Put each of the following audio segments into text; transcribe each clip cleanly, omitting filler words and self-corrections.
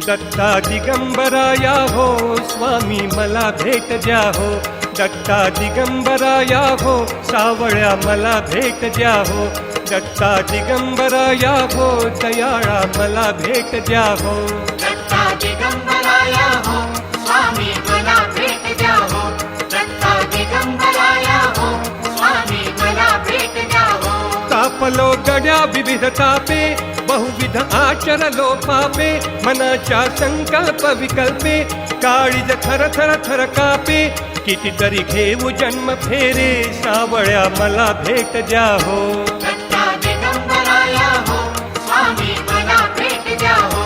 दत्ता दिगंबरा या हो स्वामी मला भेट द्या हो, दत्ता दिगंबरा या हो सावळ्या मला भेट द्या हो, दत्ता दिगंबरा या हो दयाळा मला भेट द्या हो, दत्ता दिगंबरा या हो स्वामी मला भेट द्या हो, दत्ता दिगंबरा या हो स्वामी मला भेट द्या हो. तापलो गड्या विविध तापे बहुविध आचरलो पापे, मनाच्या संकल्प विकल्पे काळीज थर थर थर कापे, कितीतरी घेऊ जन्म फेरे सावळ्या मला भेट द्या हो, दत्ता दिगंबरा या हो स्वामी मला भेट द्या हो,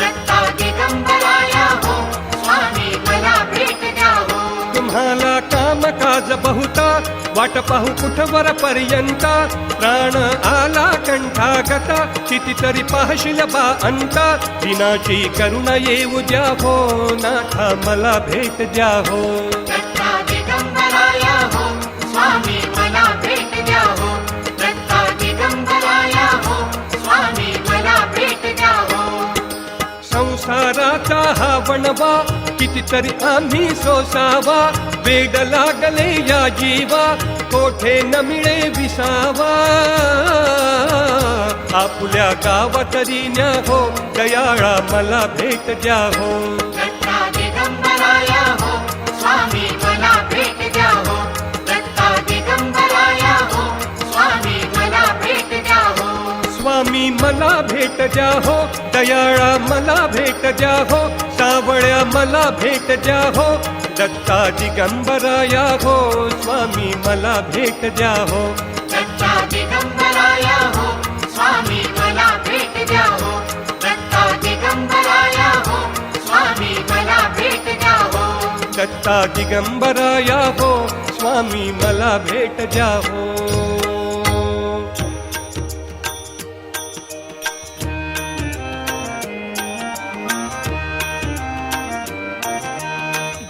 दत्ता दिगंबरा या हो स्वामी मला भेट द्या हो. तुम्हाला कामकाज बहुता वाट पाहू कुठवर पर्यंता, प्राण आला कंठागता कितीतरी पाहशील बा अंता, दिनाची करुणा येऊ द्या हो नाथा मला भेट द्या हो, दत्ता दिगंबरा या हो स्वामी मला भेट द्या हो, दत्ता दिगंबरा या हो स्वामी मला भेट द्या हो. संसाराचा हा वणवा कितीतरी आम्ही सोसावा, वेड लागले या जीवा कोठे न मिळे विसावा, आपुल्या गावातरी न्या हो दयाळा मला भेट द्या हो, दत्ता दिगंबरा या हो स्वामी मला भेट द्या हो, दत्ता दिगंबरा या हो स्वामी मला भेट द्या हो. स्वामी मला भेट द्या हो, दयाळा मला भेट द्या हो, सावळ्या मला भेट द्या हो, दत्ता दिगंबरा या हो स्वामी मला भेट द्या हो, दत्ता दिगंबरा या हो स्वामी मला भेट द्या हो, दत्ता दिगंबरा या हो स्वामी मला भेट द्या हो. दत्ता दिगंबरा या हो स्वामी मला भेट द्या हो.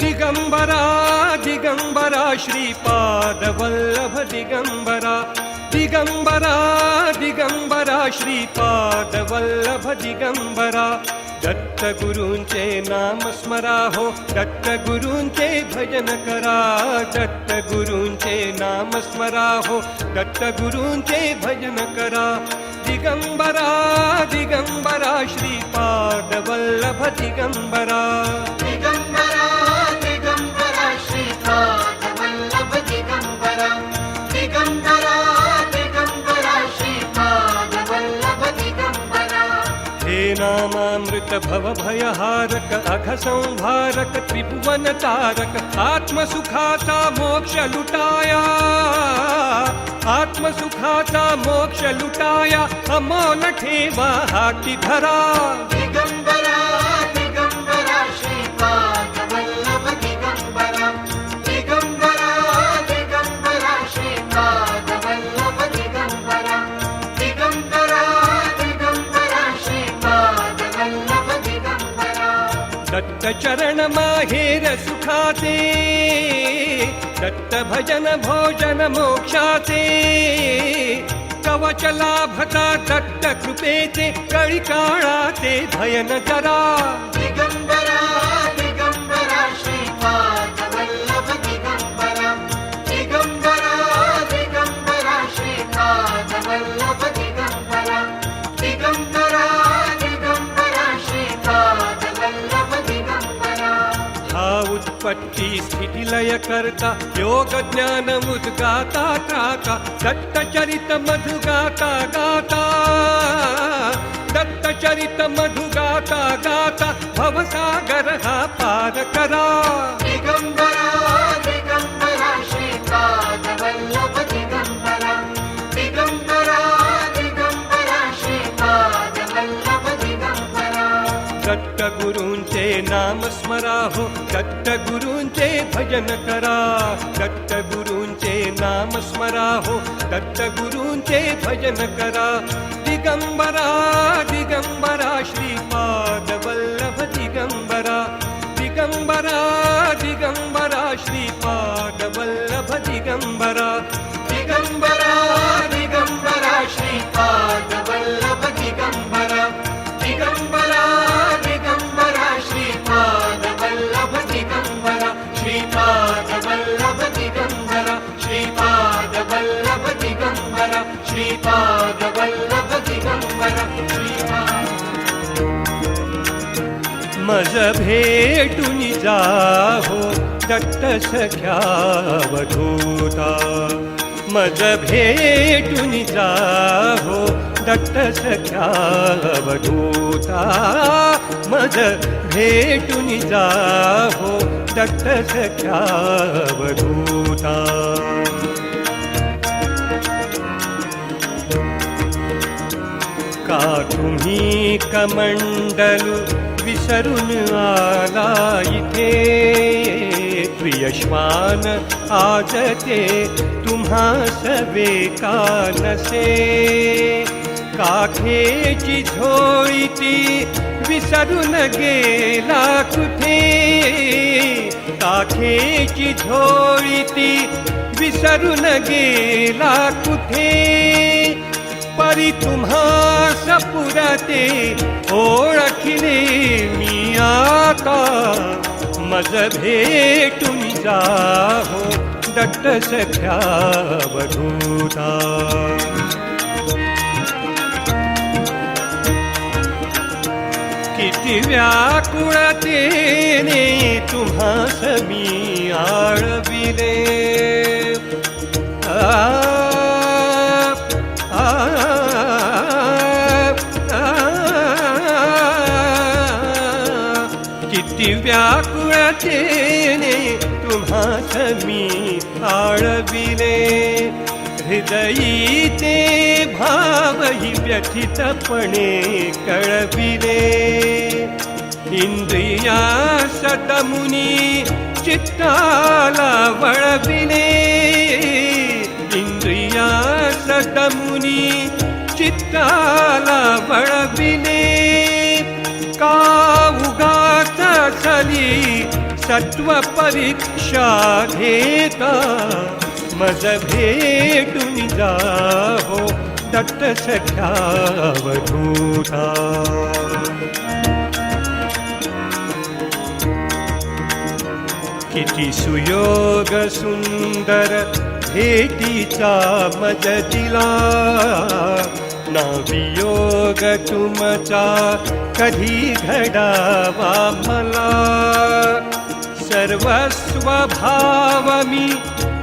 दिगंबरा दिगंबरा श्रीपाद वल्लभ दिगंबरा, दिगंबरा दिगंबरा श्रीपाद वल्लभ दिगंबरा, दत्त गुरूंचे नाम स्मरा हो, दत्त गुरूंचे भजन करा, दत्त गुरूंचे नाम स्मरा हो, दत्त गुरूंचे भजन करा, दिगंबरा दिगंबरा श्रीपाद वल्लभ दिगंबरा, दिगंबरा दिगंबरा श्रीपाद वल्लभ दिगंबरा, दिगंबरा दिगंबरा श्रीपाद वल्लभ दिगंबरा. हे नामामृत भव भयहारक अघ संहारक त्रिभुवन तारक, आत्मसुखाचा मोक्ष लुटाया, आत्मसुखाचा मोक्ष लुटाया, अमोल ठेवा हाती धरा, दिगंबरा दिगंबरा श्रीपाद वल्लभ दिगंबरा, दिगंबरा दिगंबरा श्रीपाद वल्लभ दिगंबरा, दिगंबरा दिगंबरा श्रीपाद वल्लभ दिगंबरा. दत्त चरण माहेर सुखाचे, दत्त भजन भोजन मोक्षाचे, कवच लाभता दत्त कृपेचे, कळी काळाचे भयन जरा, दिगंबरा दिगंबरा श्रीपाद वल्लभ दिगंबरा, दिगंबरा दिगंबरा श्रीपाद वल्लभ दिगंबरा, दिगंबरा दिगंबरा श्रीपाद वल्लभ दिगंबरा. हा उत्पत्ती स्थिती लय करता, योग ज्ञान उद्गाता त्राता, दत्त चरित मधु गाता गाता, दत्त चरित मधु गाता गाता, भवसागर हा पार करा, दिगंबरा दिगंबरा श्रीपाद वल्लभ दिगंबरा, दिगंबरा दिगंबरा श्रीपाद वल्लभ दिगंबरा. दत्त गुरूंचे नाम स्मरा हो, दत्त गुरूंचे भजन करा, दत्त गुरूंचे नाम स्मरा हो, दत्त गुरूंचे भजन करा, दिगंबरा दिगंबरा श्रीपाद वल्लभ दिगंबरा, दिगंबरा दिगंबरा श्रीपाद वल्लभ दिगंबरा, दिगंबरा दिगंबरा श्रीपाद वल्लभ दिगंबरा, दिगंबरा दिगंबरा मज भेटून जाहो दत्त सख्या अवधूता मज भेटून जाहो दत्त सख्या अवधूता मज भेटून जाहो दत्त सख्या अवधूता का तुम्ही कमंडलू विसरून आला इथे प्रियश्वान आज ते तुम्हा सवे का नसे काखेची झोळी ती विसरून गेला कुठे काखेची झोळी ती विसरून गेला कुठे परी तुम्हा सपुरते ओळखले मी आता मज भेटून जाहो दत्त सख्या अवधूता किती व्याकुळतेने तुम्हास मी आळविले किती व्याकुळतेने तुम्हास मी आळविले हृदयी ते भावही व्यथितपणे कळविले इंद्रिया सतमुनी चित्ताला वळविले इंद्रिया सतमुनी चित्ताला वळविले का उगाच झाली सत्व परीक्षा घेता मज भेटून जाहो दत्त सख्या अवधूता किती सुयोग सुंदर भेटीचा मज दिला ना वियोग तुमचा कधी घडावा मला सर्वस्व भाव मी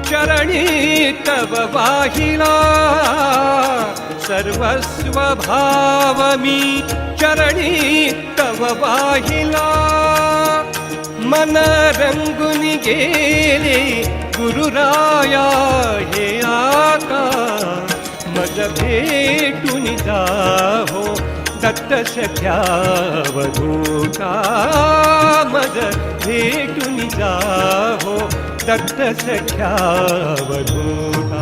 चरणी तव वाहिला सर्वस्व भाव मी चरणी तव वाहिला मन रंगून गेले गुरुराया हे आता मज भेटून जाहो दत्त सख्या अवधूता मज भेटून जाहो दत्त सख्या अवधूता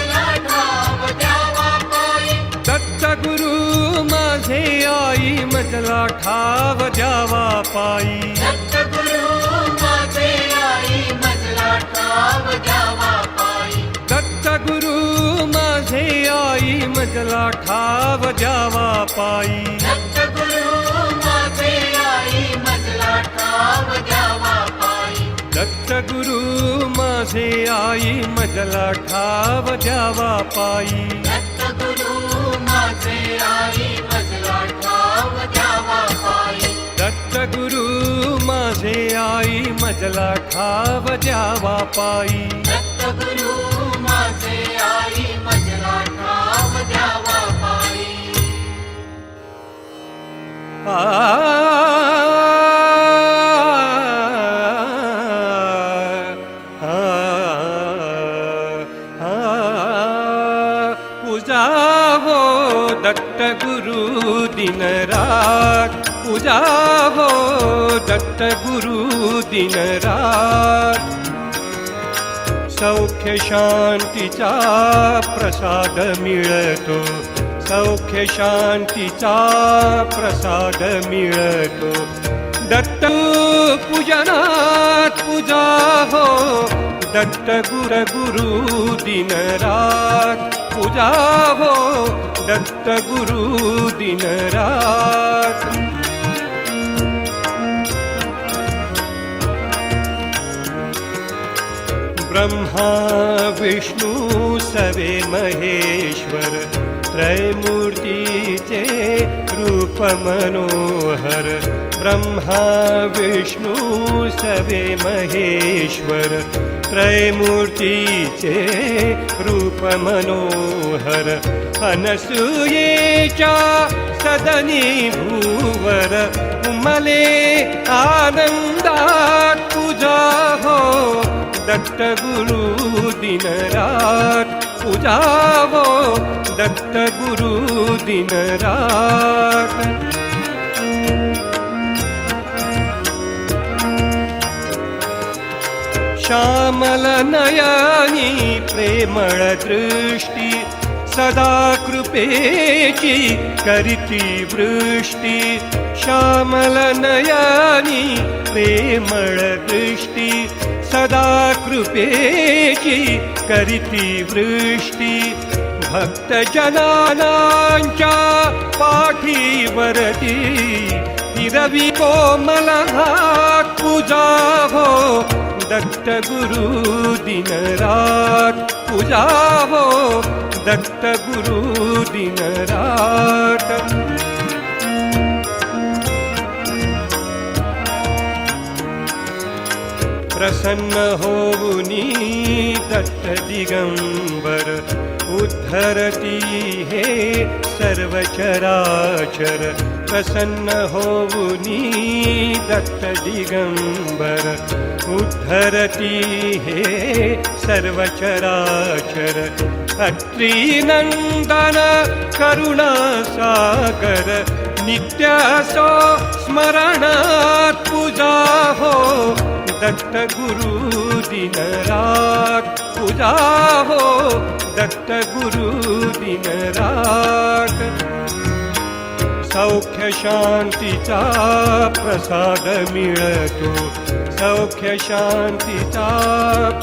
मजला ठाव द्यावा पायी. दत्तगुरु माझे आई मजला ठाव द्यावा पायी. दत्तगुरु माझे आई मजला ठाव द्यावा पायी. दत्तगुरु माझे आई मजला ठाव द्यावा पायी. दत्तगुरु माझे आई मजला ठाव द्यावा पायी. दत्तगुरु माझे आई मजला ठाव द्यावा पायी. दत्तगुरु माझे आई मजला ठाव द्यावा पायी. दत्तगुरु माझे आई मजला ठाव द्यावा पायी. पूजावो दत्तगुरु दिन रात. पूजावो दत्तगुरु दिन रात. सौख्य शांतीचा प्रसाद मिळतो. सौख्य शांतीचा प्रसाद मिळतो. दत्त पूजनात पूजावो दत्त गुरु दिन रात. पूजावो दत्त गुरु दिन रात. ब्रह्मा विष्णू सवे महेश्वर त्रैमूर्तीचे रूप मनोहर. ब्रह्मा विष्णू सवे महेश्वर त्रैमूर्तीचे रूप मनोहर. अनसूयेच्या सदनी भूवर उमले आनंदात. पूजा हो दत्तगुरु दिन रात. पूजावो दत्तगुरु दिन रात. श्यामल नयनी प्रेमळ दृष्टी सदा कृपेची करीती वृष्टी. श्यामल नयनी प्रेमळ दृष्टी सदा कृपेची करीती वृष्टी. भक्तजनांच्या पाठीवरती फिरवी कोमल हात. पूजावो दत्तगुरु दिन रात. पूजावो दत्तगुरु दिन रात. प्रसन्न होऊनी दत्त दिगंबर उद्धरती हे सर्व चराचर. प्रसन्न होऊनी दत्त दिगंबर उद्धरती हे सर्व चराचर. अत्री नंदन करुणा सागर नित्यासो स्मरणात. पूजा हो दत्तगुरु दिन रात. पूजा हो दत्तगुरु दिन रात. सौख्य शांतीचा प्रसाद मिळतो. सौख्य शांतीचा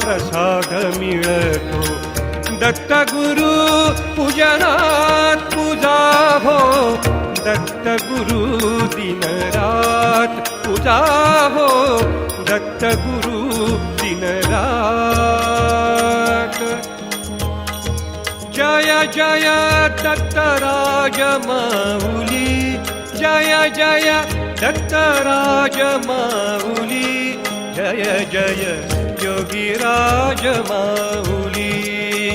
प्रसाद मिळतो. दत्तगुरु पूजनात. पूजा हो दत्तगुरु दिन रात. पूजा हो दत्तगुरु दिन रात. जय जय दत्तराज माऊली. जय जय दत्तराज माऊली. जय जय योगीराज माऊली.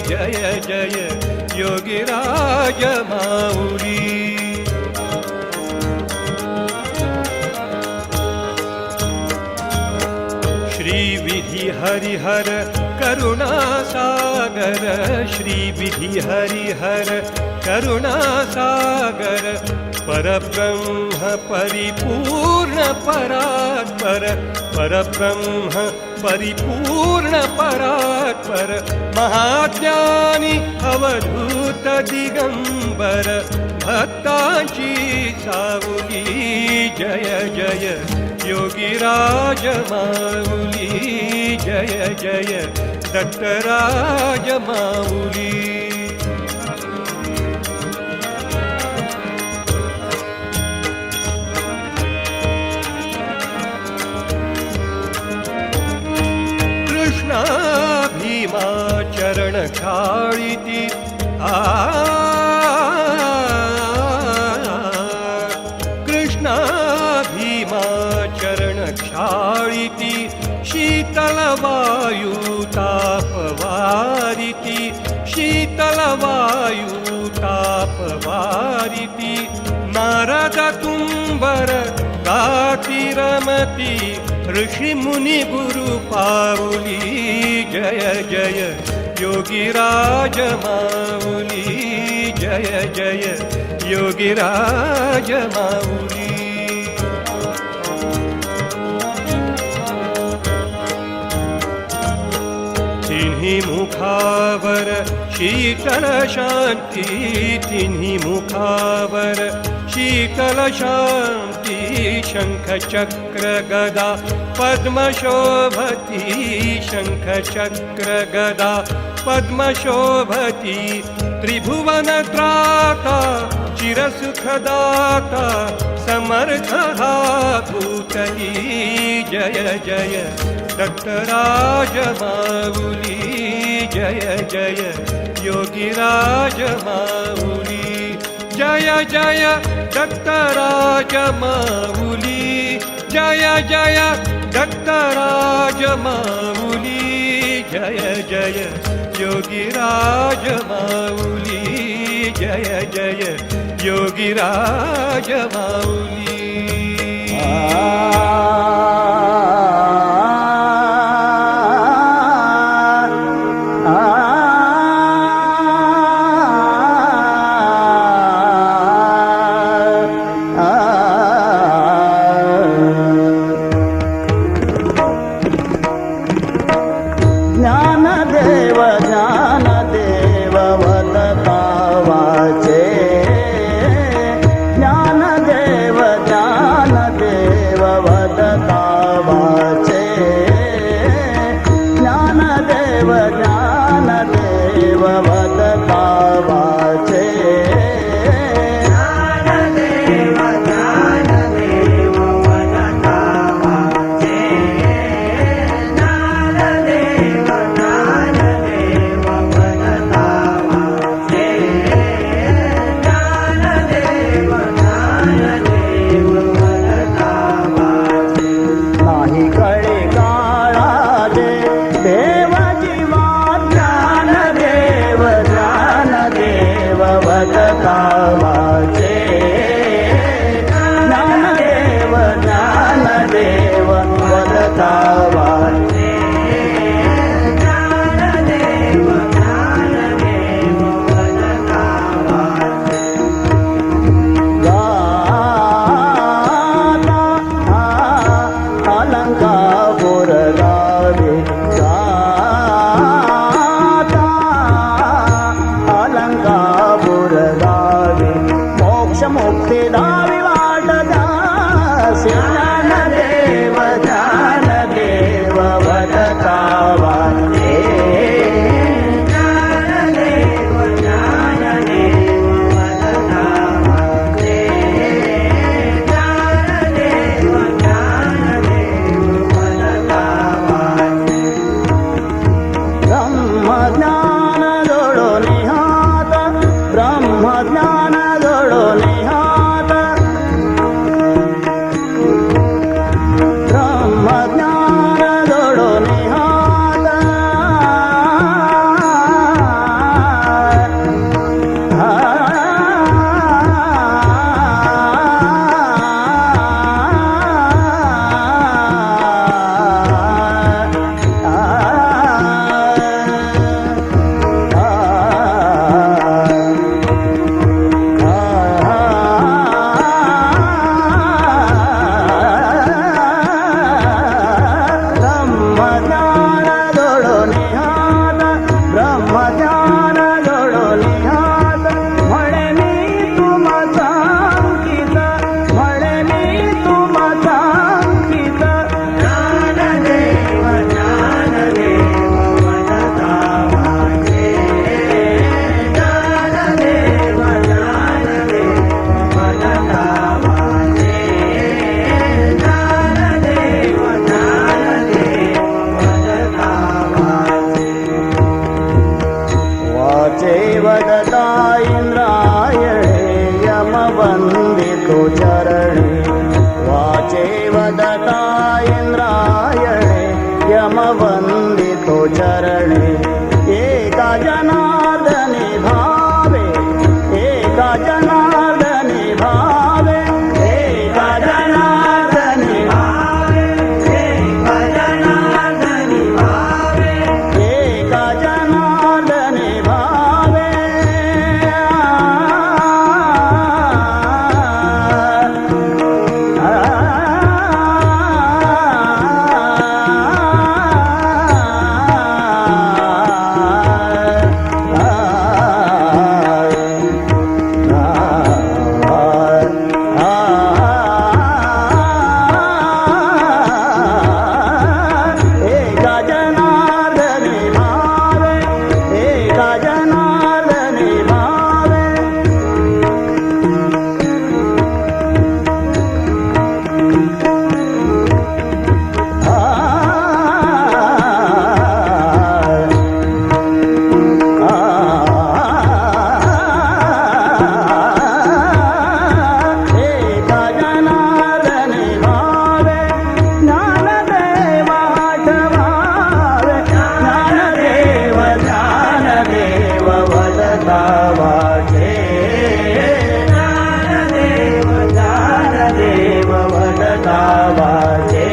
जय जय योगीराज माऊली. श्री विधी हरिहर करुणासागर श्री विधि हरिहर करुणासागर परब्रह्म परिपूर्ण परात्पर परब्रह्म परिपूर्ण परात्पर महाज्ञानी अवधूत दिगंबर भक्तांची सावली जय जय योगीराज माऊली जय जय दत्तराज माऊली कृष्णा भीमा चरण खाळीती कृष्णा भीमा चरण क्षाळिती शीतल वायू तापवारिती शीतल वायू तापवारिती नारद तुम्बर गाती रमती ऋषी मुनी गुरु पाऊली जय जय योगीराज माऊली जय जय योगीराज माऊली तिन्ही मुखावर शीतल शांती तिन्ही मुखावर शीतल शांती शंख चक्र गदा पद्मशोभती शंख चक्र गदा पद्मशोभती त्रिभुवन त्राता चिरसुखदाता समर्थ हा भूतली जय जय दत्तराज माऊली जय जय योगीराज माऊली जय जय दत्तराज माऊली जय जय दत्तराज माऊली जय जय योगीराज माऊली जय जय योगीराज माऊली ज्ञानदेव ज्ञानदेव वदता वाचे ज्ञानदेव ज्ञानदेव वदता वाचे वाचे वदता इंद्रायणे यमवन्दितो चरणे वाचे वदता इंद्रायणे यमवन्दितो चरणे एका जनार्दने भावे एका जनार्दने भावे एका जनार्दने भावे एका जनार्दने भावे एका जनार्दने भावे एका जनार्दने भावे एका जनार्दने भावे एका जनार्दने भावे ज्ञानदेव आठवावे ज्ञानदेव ज्ञानदेव वदता वाचे ज्ञानदेव ज्ञानदेव वदता वाचे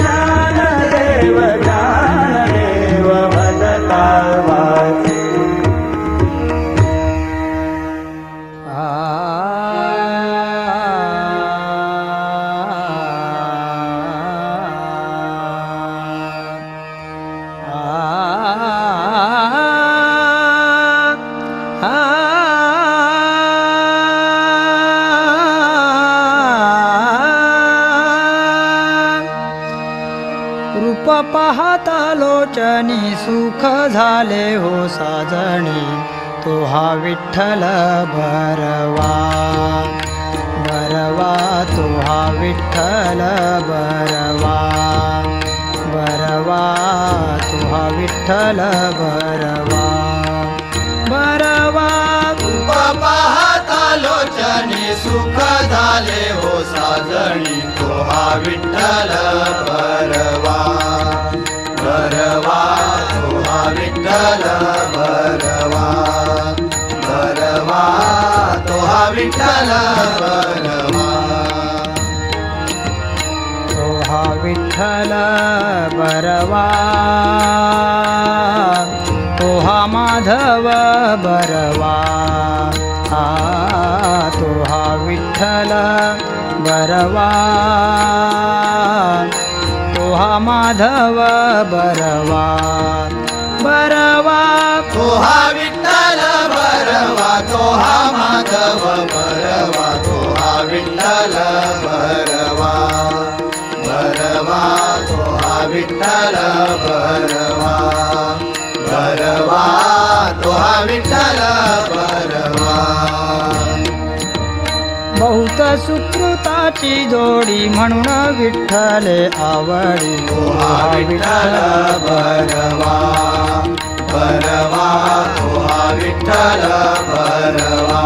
ज्ञानदेव ज्ञानदेव वदता वाचे रूप पाहता लोचनी सुख झाले हो साजणी तो हा विठ्ठल बरवा बरवा तो हा विठ्ठल बरवा बरवा तो हा विठ्ठल बरवा बरवा रूप पाहता लोचनी सुख झाले हो साजणी तो हा विठ्ठल बरवा बरवा तो हा विठ्ठल बरवा बरवा तो हा विठ्ठल बरवा तो हा विठ्ठल बरवा तो हा माधव बरवा तो हा विठ्ठल बरवा तो हा माधव बरवा बरवा तो हा विठ्ठल बरवा तो हा माधव बरवा तो हा विठ्ठल बरवा बरवा तो हा विठ्ठल बरवा बरवा तो हा विठ्ठल बरवा बहुत सुकृताची जोडी म्हणून विठ्ठले आवडी तो हा विठ्ठल बरवा बरवा तो हा विठ्ठल बरवा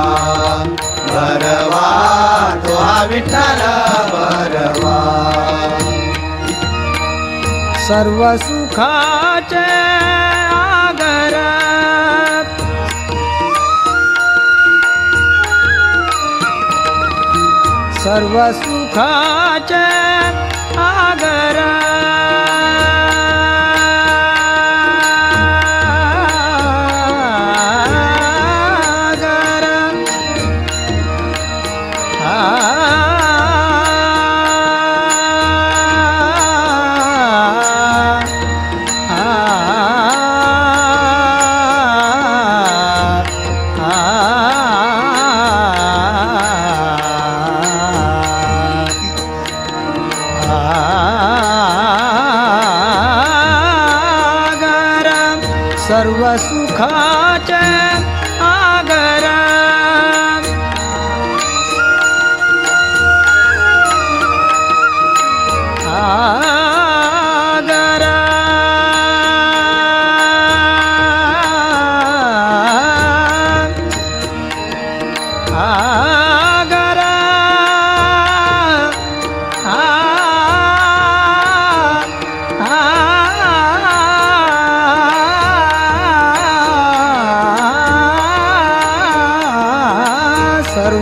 बरवा तो हा विठ्ठल बरवा सर्व सुखाचे आगर सर्व सुखाचे आगर सर्व सुखाचे आगर आगर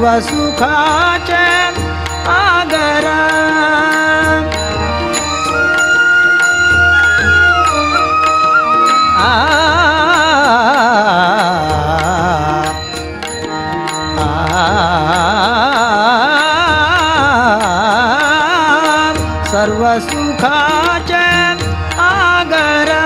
सर्व सुखाचे आगर सर्व सुखाचे आगर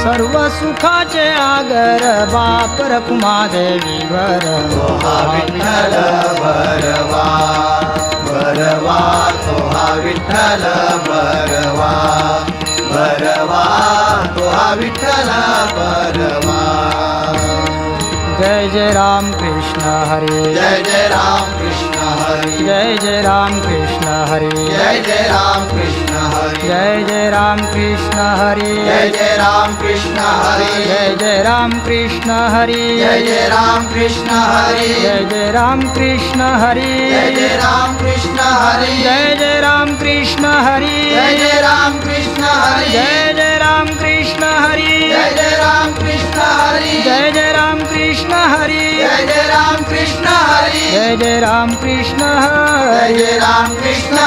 सर्व सुखाचे आगर बाप रखुमादेवी भर तोहा विठ्ठल भरवा भरवा तोहा विठ्ठल भरवा भरवा तोहा विठ्ठल भरवा जय जय राम कृष्ण हरे जय जय राम कृष्ण हरी जय जय राम कृष्ण हरे जय जय राम कृष्ण हरी जय जय राम कृष्ण हरे जय जय राम कृष्ण हरी जय जय राम कृष्ण हरे जय जय राम कृष्ण हरी जय जय राम कृष्ण हरे जय जय राम कृष्ण हरी जय जय राम कृष्ण हरे जय जय राम कृष्ण हरी जय जय राम कृष्ण हरे जय जय राम कृष्ण हरी जय जय राम कृष्ण हरे जय जय राम कृष्ण हरी जय जय राम कृष्ण जय हरे जय राम कृष्ण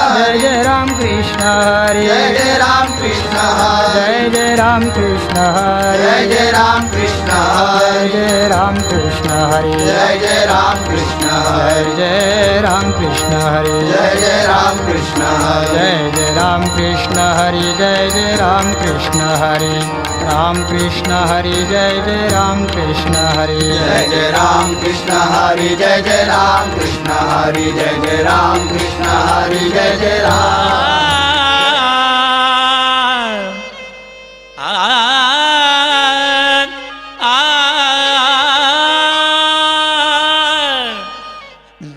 जय हरी जय राम कृष्ण हरे जय जय राम कृष्ण हरी जय जय राम कृष्ण हरे जय जय राम कृष्ण जय हरी जय राम कृष्ण हरे जय जय राम कृष्ण हरी जय जय राम कृष्ण हरे जय जय राम कृष्ण हरी जय जय राम कृष्ण हरे जय जय राम कृष्ण हरे राम कृष्ण हरे जय जय राम कृष्ण हरे जय जय राम कृष्ण हरी जय जय राम कृष्ण हरी जय जय राम कृष्ण हरी जय जय राम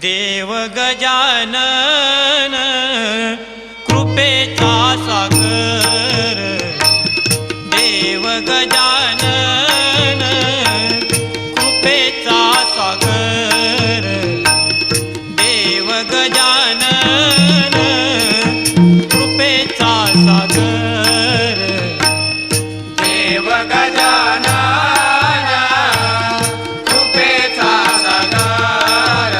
देव गजानन कृपेचा सागर देव गजानन कृपेचा सागर देव गजानन कृपेचा सागर देव गजानन कृपेचा सागर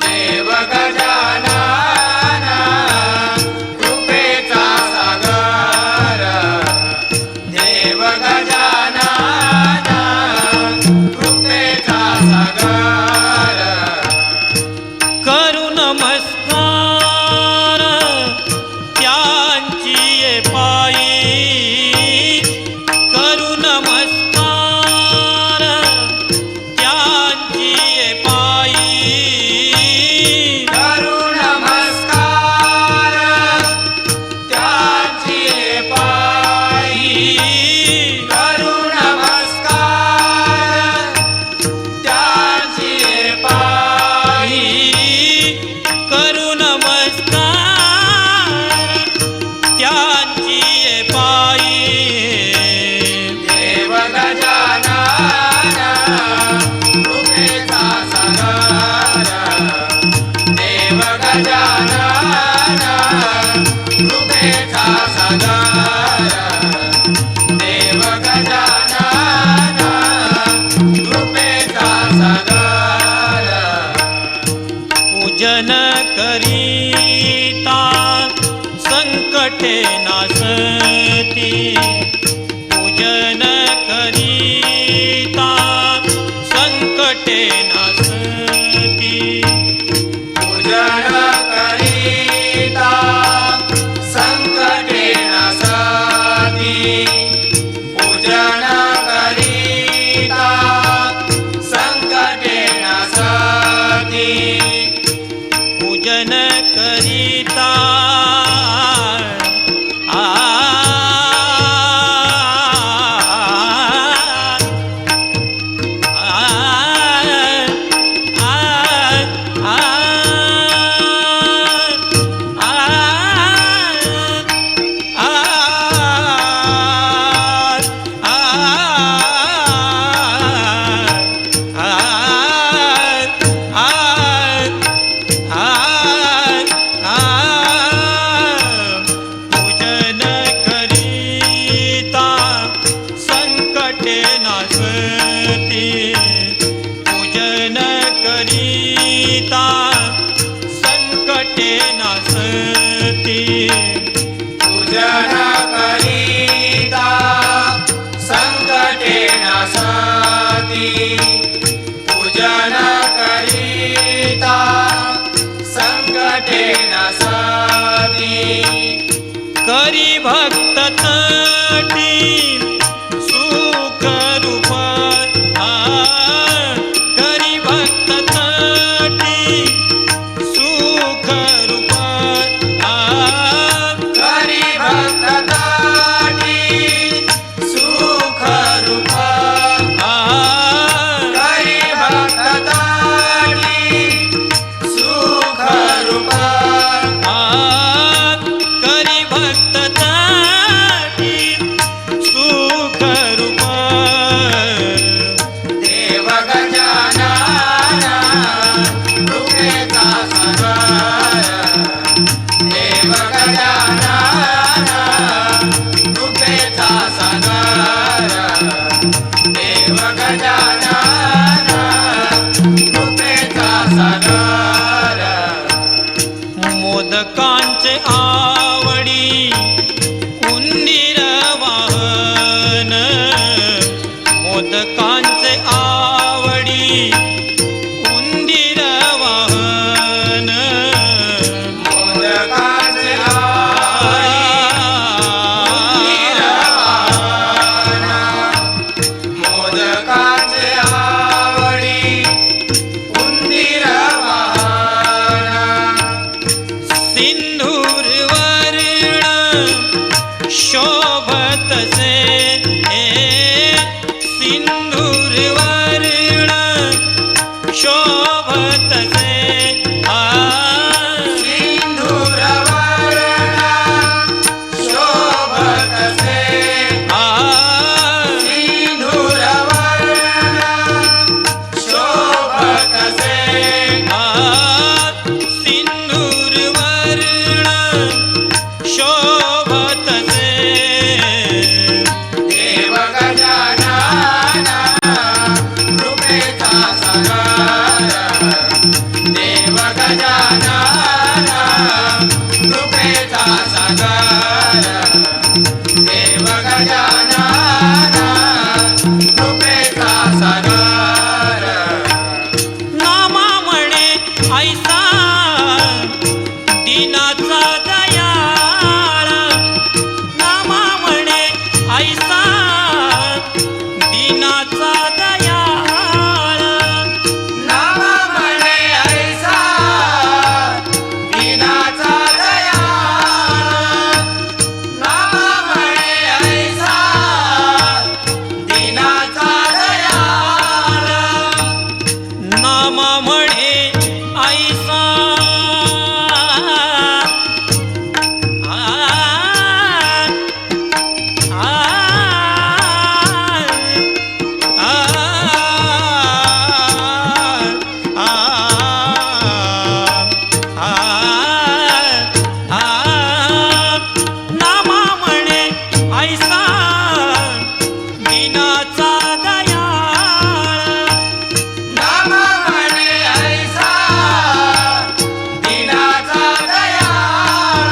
देव गजानन कृपेचा सागर देव गजानन कृपेचा सागर करू नमस्कार त्यांची ये पायी करू नमस्कार त्यांची ये पायी करू नमस्कार त्याची पायी करू नमस्कार त्याची पायी करू नमस्कार त्यांची ये पायी देव गजानन कृपेचा सागर देव गजानन कृपेचा सागर देव गजानन कृपेचा सागर पूजन करीता संकटे नासती पूजन करीता संकटे नासती पूजन करीता संकटे नसती पूजन करीता संकटे नसती पूजन करीता पूजन करिता संकटे नासती पूजन करिता संकटे नासती करी भक्त तटी सुख रूप करी भक्त तटी सुख रूप करी भक्त तटी सुख रूप करी भक्त तटी सुख रूप करी भक्त तटी सुख रूप देव गजानन रूपेचा सागर देव गजानन रूपेचा सागर देव गजानन रूपेचा सागर मोदकांचे आवडी उंदीर वाहन मोदकांचे आवडी उंदीर वाहन मोदकांचे मोदकांचे आवडी उंदीर वाहन सिंधूर वर्ण शोभतसे सिंधूर वर्ण शोभतसे सिंधूर वर्ण शोभतसे सिंधूर वर्ण शोभतसे सिंधूर वर्ण शोभतसे देव गजानन रूपेचा सागर देव गजानन रूपेचा सागर देव गजानन रूपेचा सागर नामा म्हणे ऐसा दिनाचा दयाळ नामा म्हणे ऐसा दिनाचा दयाळ नामा म्हणे ऐसा दिनाचा दयाळ नामा म्हणे ऐसा दिनाचा दयाळ नामा म्हणे ऐसा नामा म्हणे ऐसा दिनाचा दयाळ नामा म्हणे ऐसा दिनाचा दयाळ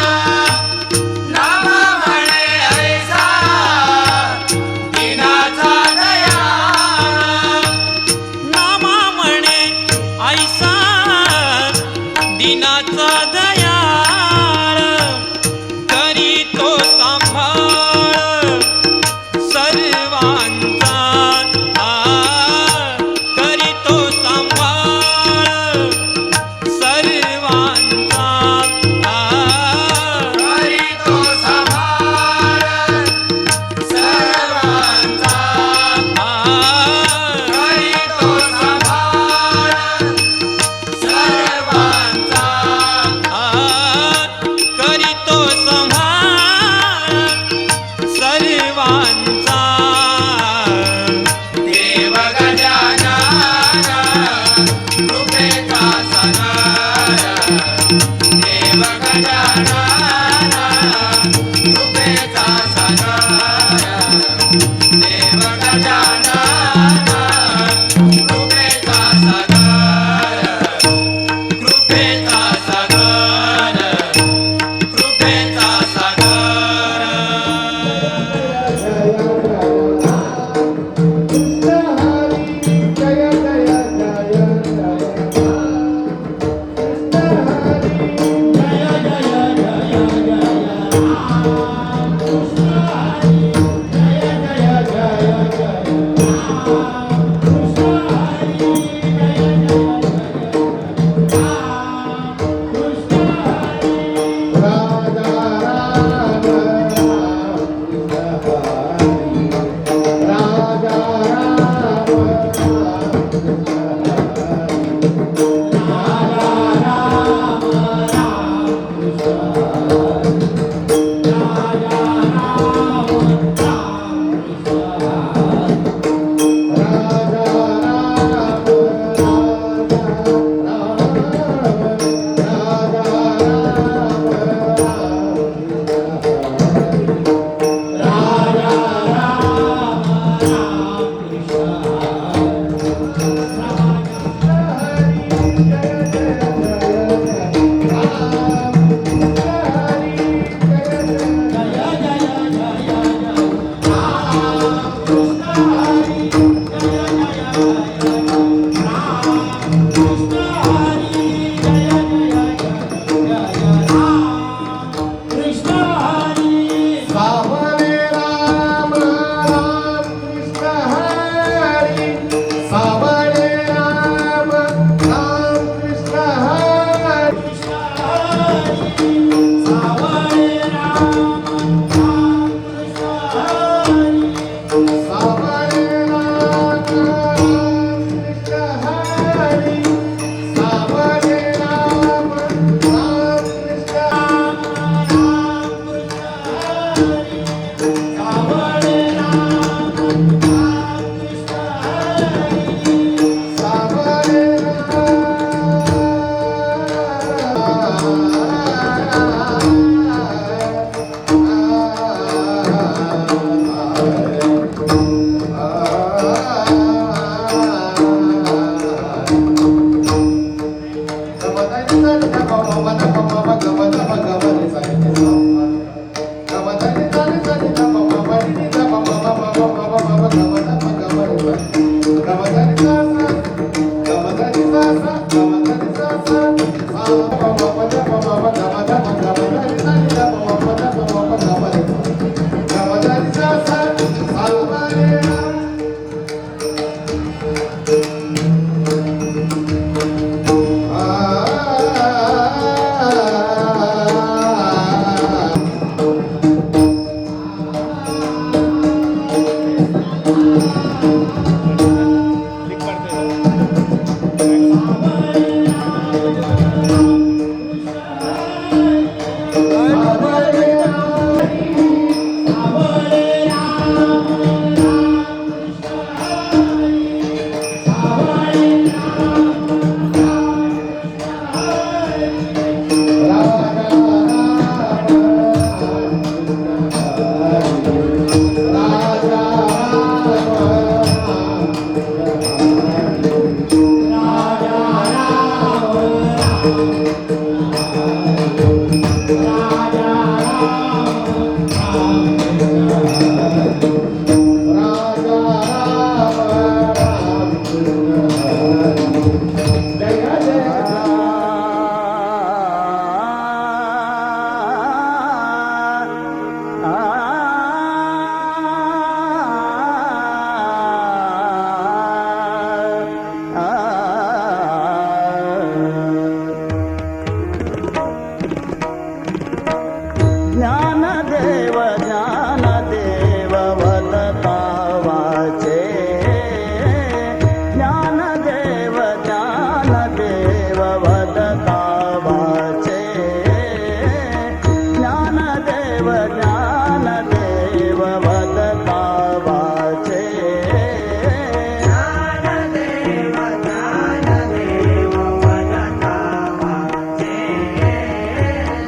ज्ञानदेव ज्ञानदेव वदता वाचे ज्ञानदेव ज्ञानदेव वदता वाचे ज्ञानदेव ज्ञानदेव वदता वाचे ज्ञानदेव ज्ञानदेव वदता वाचे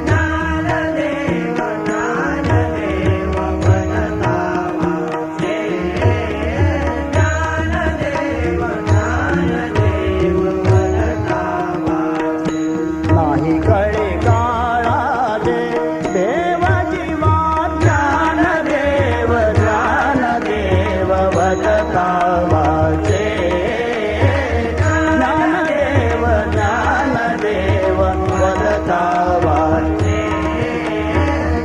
ज्ञानदेव ज्ञानदेव वदता वाचे ज्ञानदेव ज्ञानदेव वदता वाचे नाही कळे काळाचे देव जीवा ज्ञानदेव ज्ञानदेव वदता वाचे ज्ञानदेव ज्ञानदेव वदता वाचे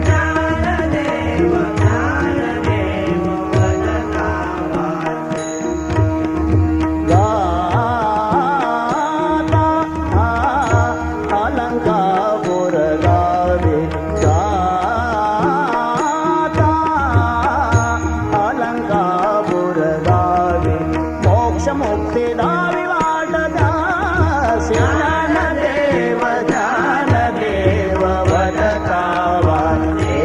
ज्ञानदेव ज्ञानदेव वदता वाचे गाता अलंकापुर गावी गाता अलंकापुर गावी मोक्ष मुक्ती दावी वाट दासी ज्ञानदेव ज्ञानदेव वदता वाचे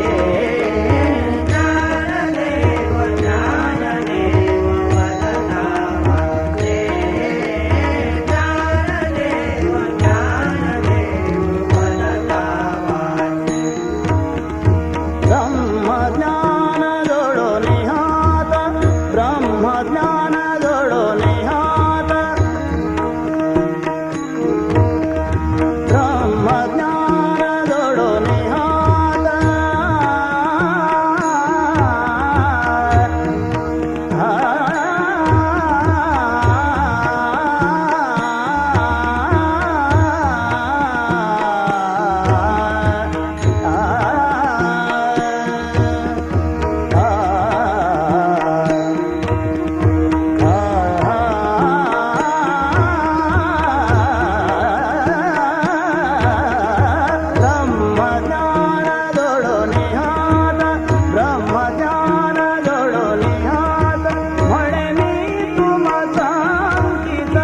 ज्ञानदेव ज्ञानदेव वदता वाचे ज्ञानदेव ज्ञानदेव वदता वाचे ब्रह्मज्ञान जोडोनी हात ब्रह्मज्ञान जोडोनी हात ब्रह्मज्ञान जोडोनी हात ब्रह्मज्ञान जोडोनी हात ब्रह्मज्ञान जोडोनी हात म्हणे मी तुमचा अंकित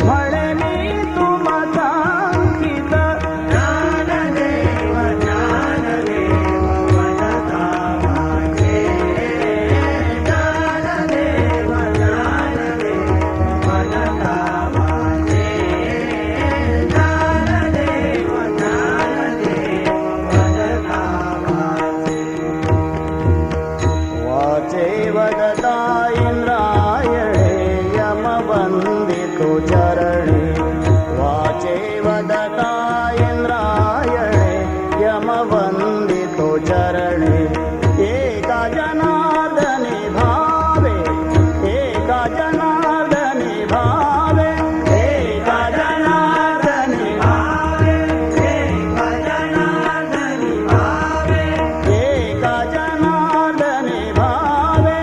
म्हणे मी तुमचा अंकित ज्ञानदेव ज्ञानदेव वदता वाचे ज्ञानदेव ज्ञानदेव वदता वाचे ज्ञानदेव ज्ञानदेव वदता वाचे वाचे वदता इंद्रायणे यमवन्दितो चरणे वाचे वदता इंद्रायणे यमवन्दितो चरणे एका जनार्दने भावे एका जनार्दने भावे एका जनार्दने भावे एका जनार्दने भावे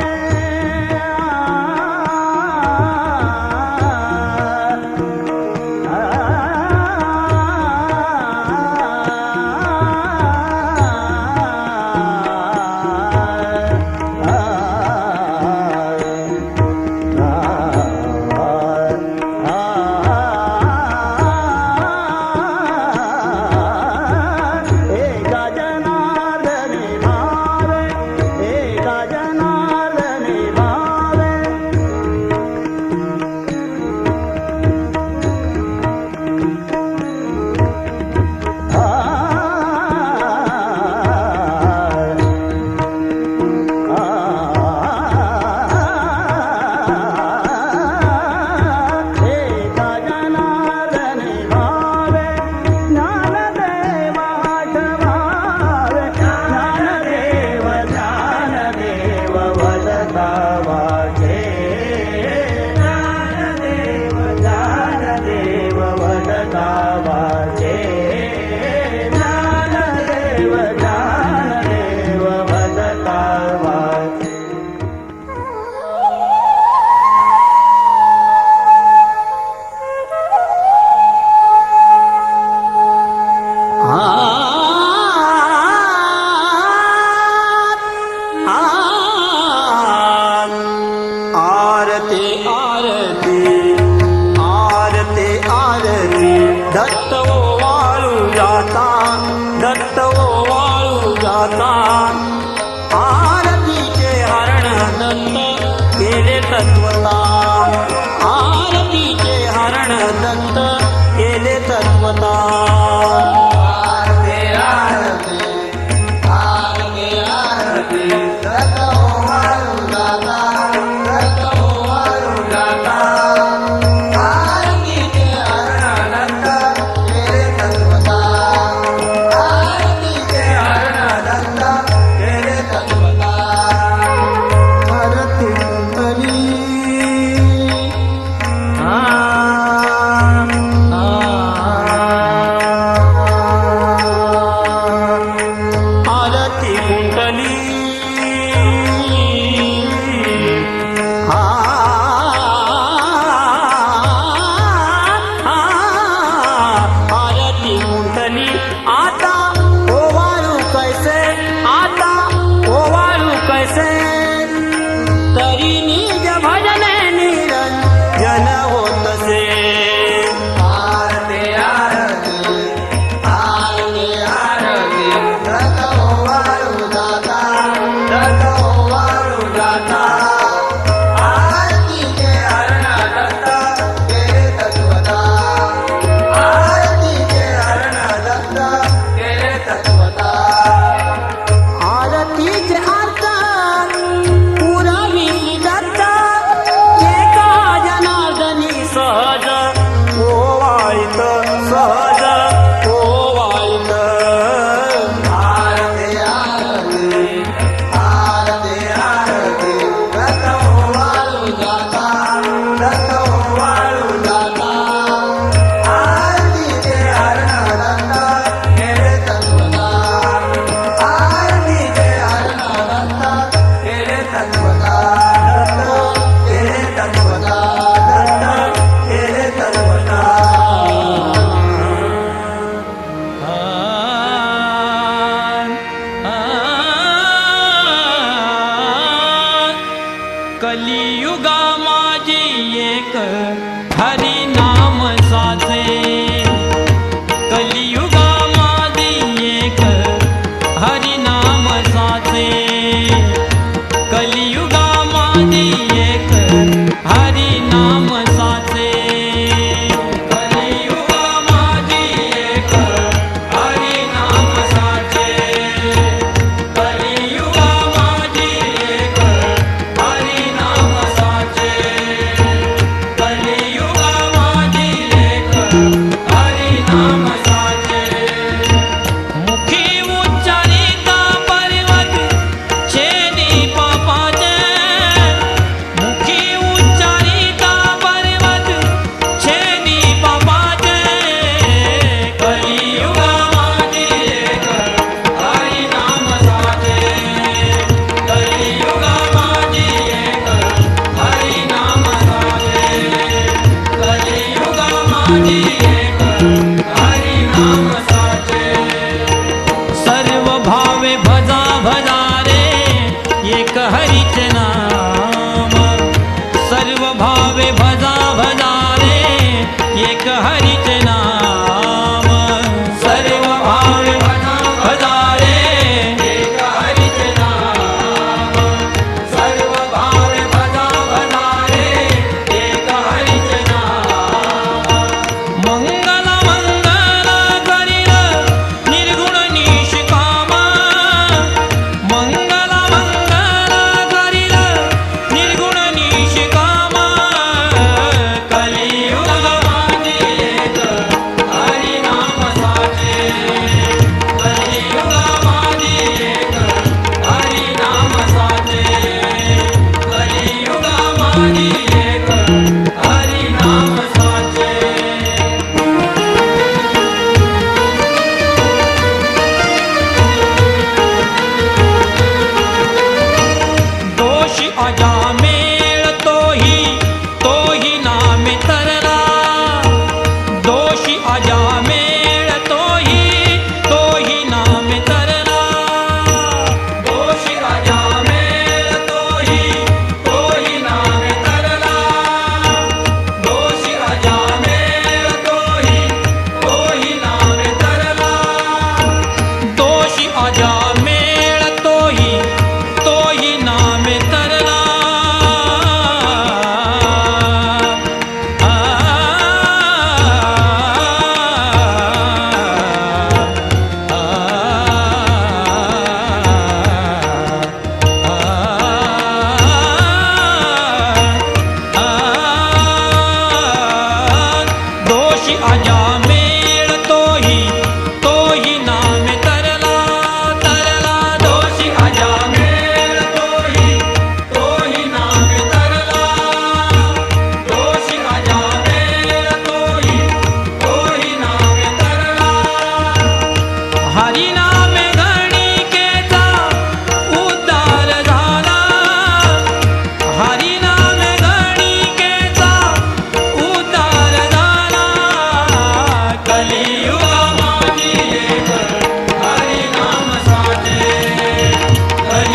एका जनार्दने भावे एका जनार्दने भावे कुंडली आरती कुंडली आता ओवाळू कैसे आता ओवाळू कैसे तरी निज भजने निरंजन होतसे आरती आरती आरती आरती रथ ओवाळू जाता रथ ओवाळू जाता आरतीचे हरण दत्त केले तत्वता आरतीचे हरण दत्त केले तत्वता आरतीचे अर्थ पुरावी दत्त एका जनार्दनी सहज ओवाळीत सहज ओवाळीत आरती आरती आरती आरती रथ ओवाळू जाता रथ ओवाळू जाता आरतीचे हरण दत्त केले तत्वता आरतीचे हरण दत्त केले तत्वता दत्त केले तत्वता दत्त केले तत्वता कलियुगा माझी एक हरिनाम साचे कलियुगा माझी एक हरिनाम साचे कलियुगा माझी एक हरिनाम साचे कलियुगा माझी एक हरिनाम साचे कलियुगा माझी एक हरिनाम साचे कलियुगा माझी एक हरिनाम साचे मुखी उच्चारिता पर्वत छेदी पापाचे मुखी उच्चारिता पर्वत छेदी पापाचे कलियुगा माझी एक हरिनाम साचे कलियुगा माझी एक हरिनाम साचे कलियुगा माझी एक हरिनाम साचे सर्व भावे भजा भजा रे एक हरीचे नाम सर्व भावे भजा भजा रे एक हरीचे नाम सर्व भावे भजा भजा रे एक हरीचे नाम सर्व भावे भजा भजा रे एक हरीचे नाम मंगल मंगल करील निर्गुण निष्काम मंगल मंगल करील निर्गुण निष्काम कलियुग माझी एक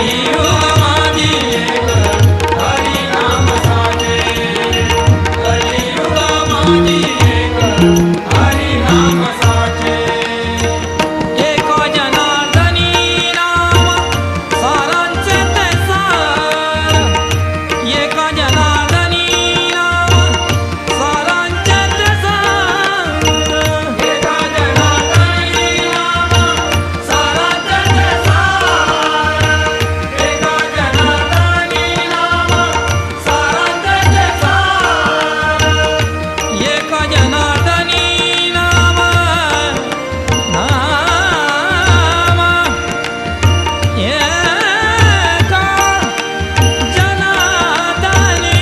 कलियुग माझी एक हरी नाम साचे कलियुग माझी एक हरी नाम साचे एक जनार्दनी नाम सारांचे ते सार एक जनार्दनी नाम सारांचे ते सार एक जनार्दनी नाम सारांचे ते सार एक जनार्दनी नाम सारांचे ते सार एक जनार्दनी नाम नाम एक जनार्दनी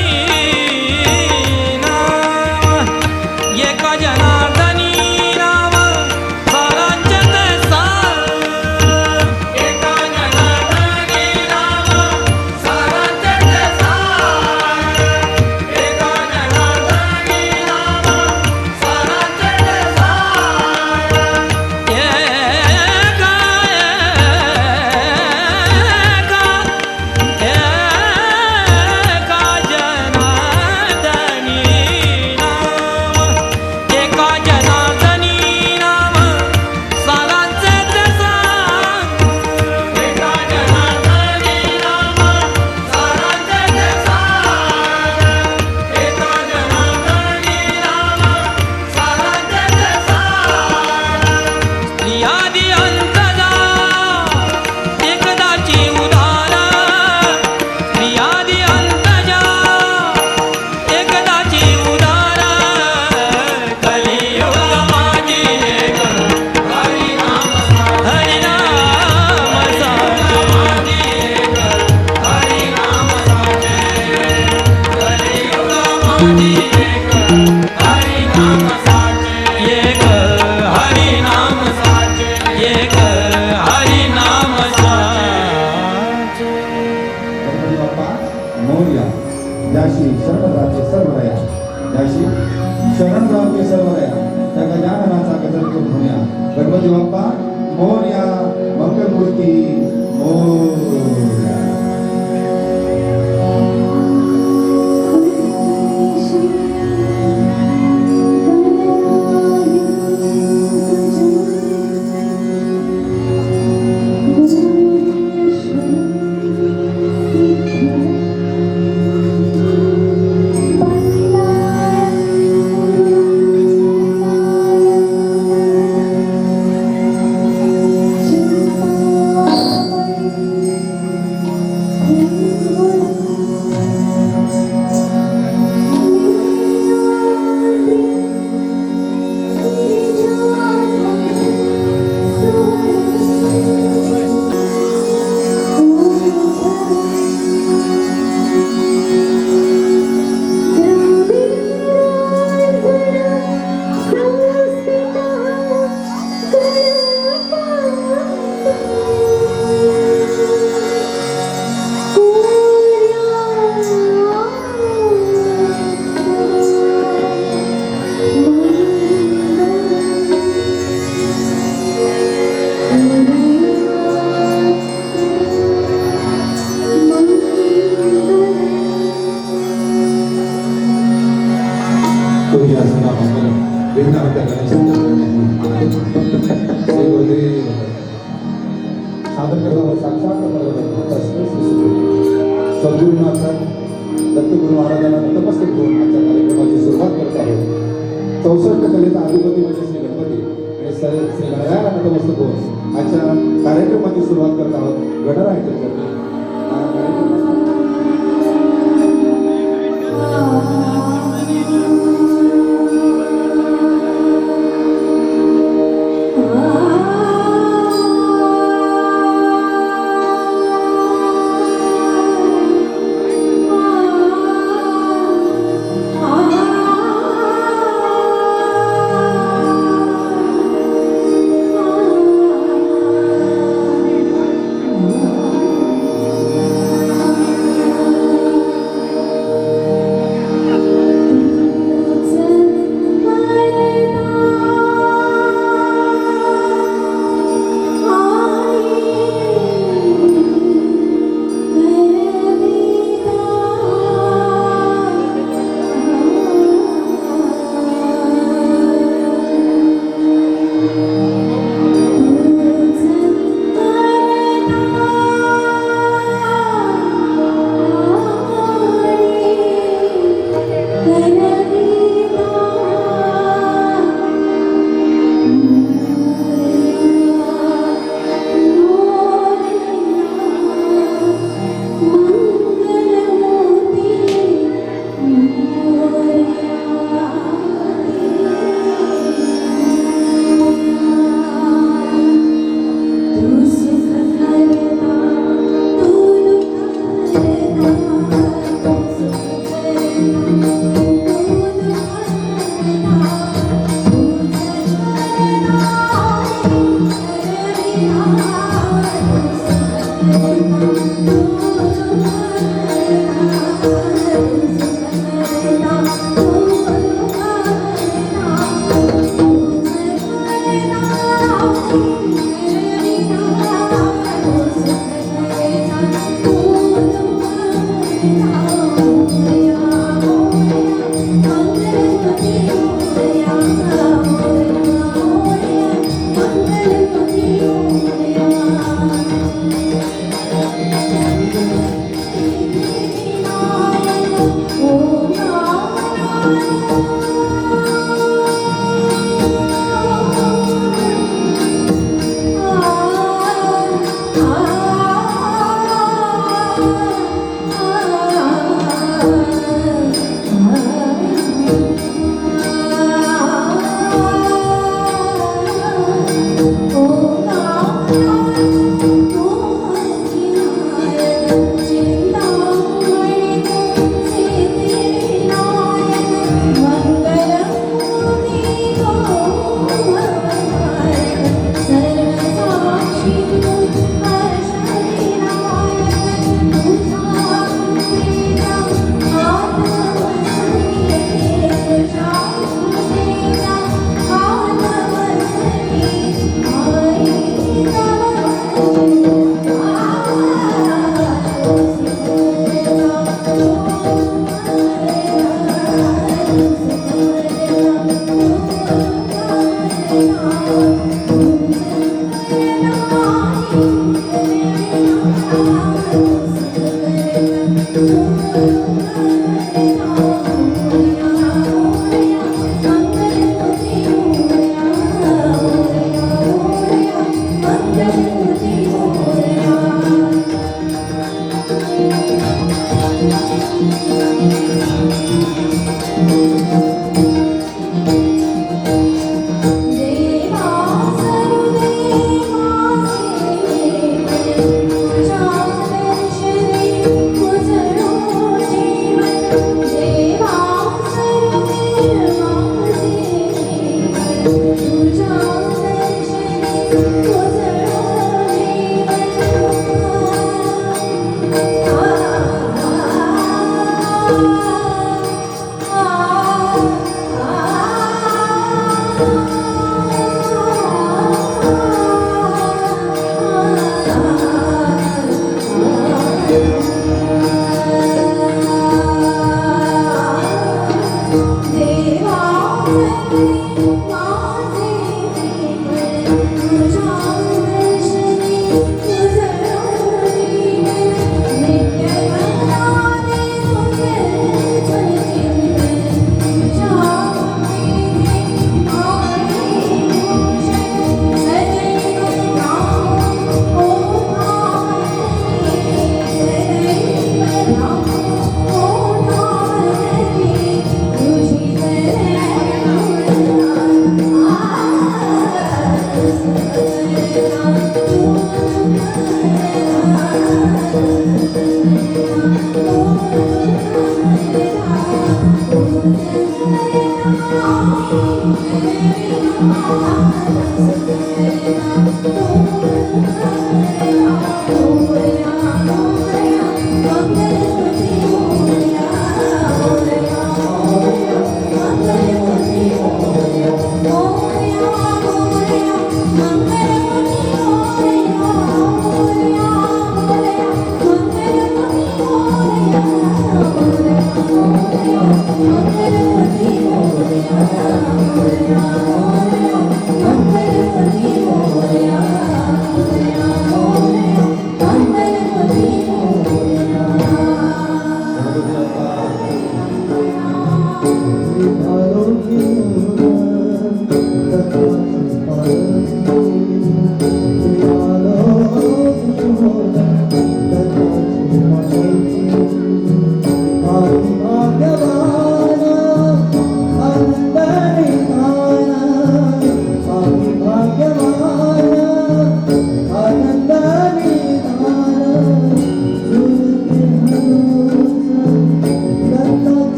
नाम एक जनार्दनी नाम सारांचे ते सार एक जनार्दनी नाम सारांचे ते सार एक जनार्दनी नाम सारांचे ते सार एका जनार्दनी नाम सारांचे ते सार एका जनार्दनी नाम सारांचे ते सार एका जनार्दनी नाम सारांचे ते सार यादी अंतजा एकदाची उदार यादी अंतजा एकदाची उदार कलियुग माझी एक हरी नाम साचे माझी एक हरी नाम साचे कलियुग माझी एक हरी नाम साचे एक हरी नाम साचे एक हरी नाम साचे गणपती बाप्पा मोरया ज्याशी शरणराचे सर्वया ज्याशी शरणरावचे सर्वया त्या गजाननाचा गजर करून म्हणूया गणपती बाप्पा मोरया मंगलमूर्ती मोरया दत्तगुरु महाराजांना नतमस्तक होऊन आजच्या कार्यक्रमाची सुरुवात करत आहोत. 64 कलेचा अधिपती म्हणजे श्री गणपती आणि श्री गणरायाला नतमस्तक होऊन आजच्या कार्यक्रमाची सुरुवात करत आहोत. गणरायाच्या चरणी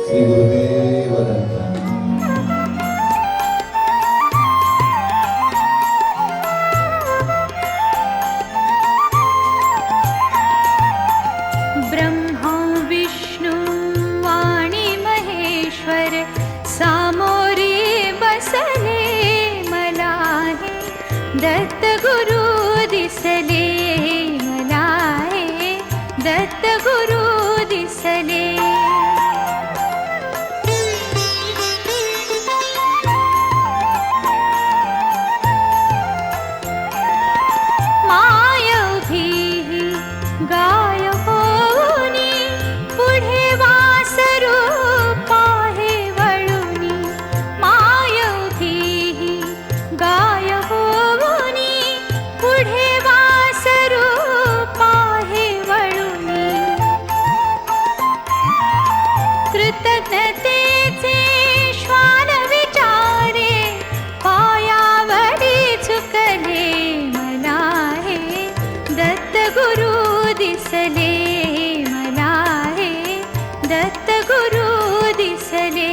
श्री गुरुदेव दत्त. ब्रह्मा विष्णु वाणी महेश्वर सामोरी बसले मला हे दत्त गुरु दिसले मला हे दत्त गुरु दिसले. गाय होनी पुढे वासरू पाहे वळुनी मायभी गाय होनी पुढे वासरू पाहे वळुनी कृतज्ञतेचे श्वान विचारे पायावरी झुकले मला हे दत्त गुरु दिसले मला हे दत्त गुरु दिसले.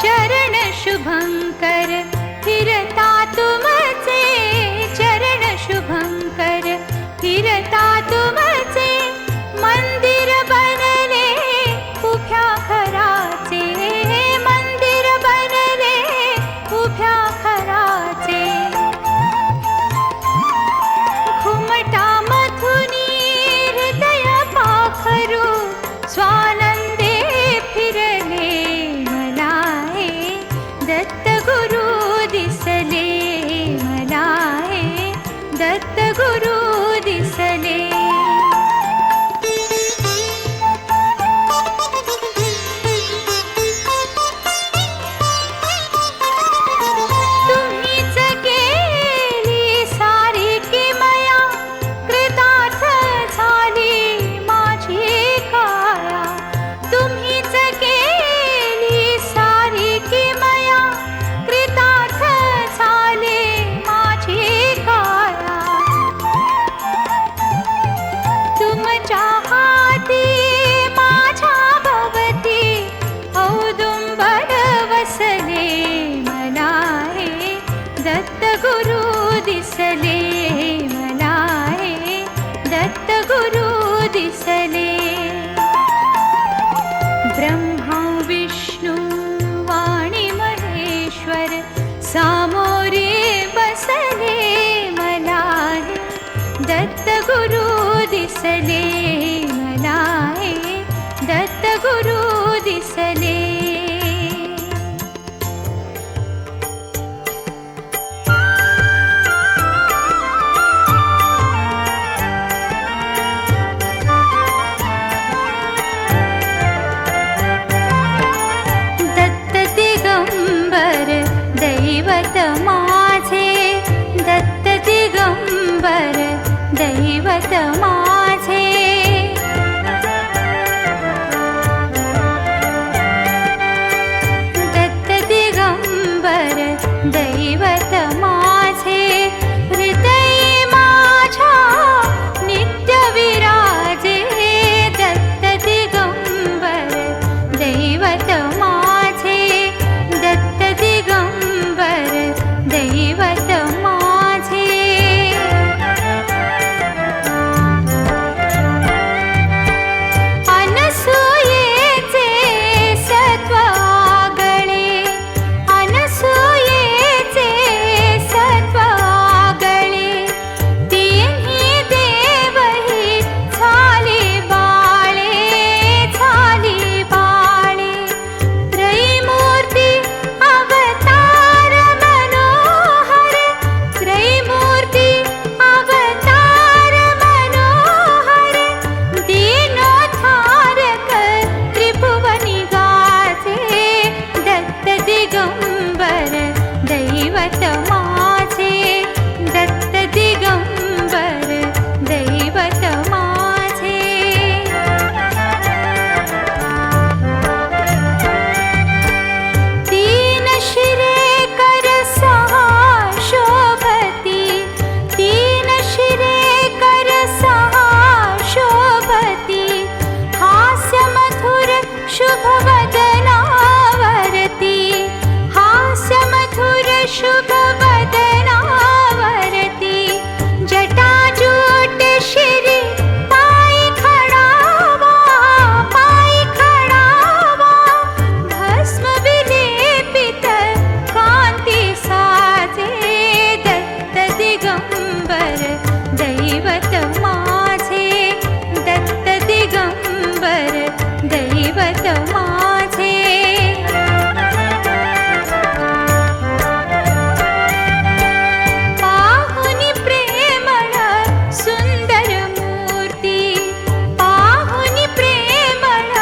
चरण शुभंकर फिरता तुमचे चरण शुभंकर फिरता तुमचे मंदिर बनले उभ्या खराचे मंदिर बनले उभ्या खराचे. घुमटा मथुनी हृदय पाखरू स्वानंदे फिरले मला हे दत्त गुरु दिसले मला हे दत्त गुरु दिसले. तुम्हीच केली सारी किमया कृतार्थ झाली माझी काया. तुम्हीच केली सारी किमया कृतार्थ झाली माझी काया. तुमच्या हाती माझ्या भवती औदुंबर वसले मला हे दत्त गुरु दिसले मला हे दत्त गुरु दिसले. ब्रह्मा विष्णु वाणी महेश्वर सामोरे बसले मला हे दत्त गुरु दिसले मला हे दत्त गुरु दिसले. माझे पाहुनी प्रेमळ सुंदर मूर्ती पाहुनी प्रेमळ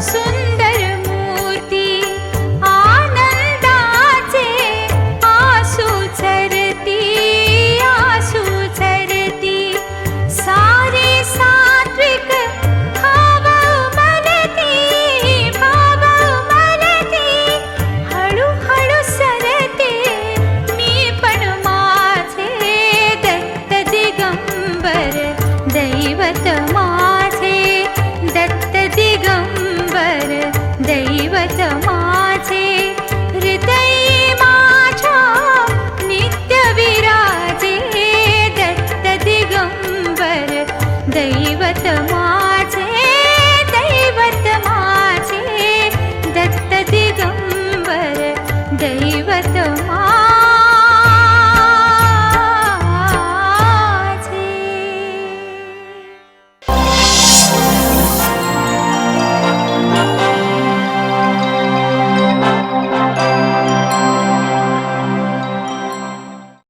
सुंदर मूर्ती आनंदाचे आसू झरती सारे सात्विक भाव उमलती हळूहळू सरते मी पण माझे दत्त दिगंबर दैवत माझे दत्त दिगंबर दैवत माझे हृदयी माझ्या नित्य विराजे दत्त दिगंबर दै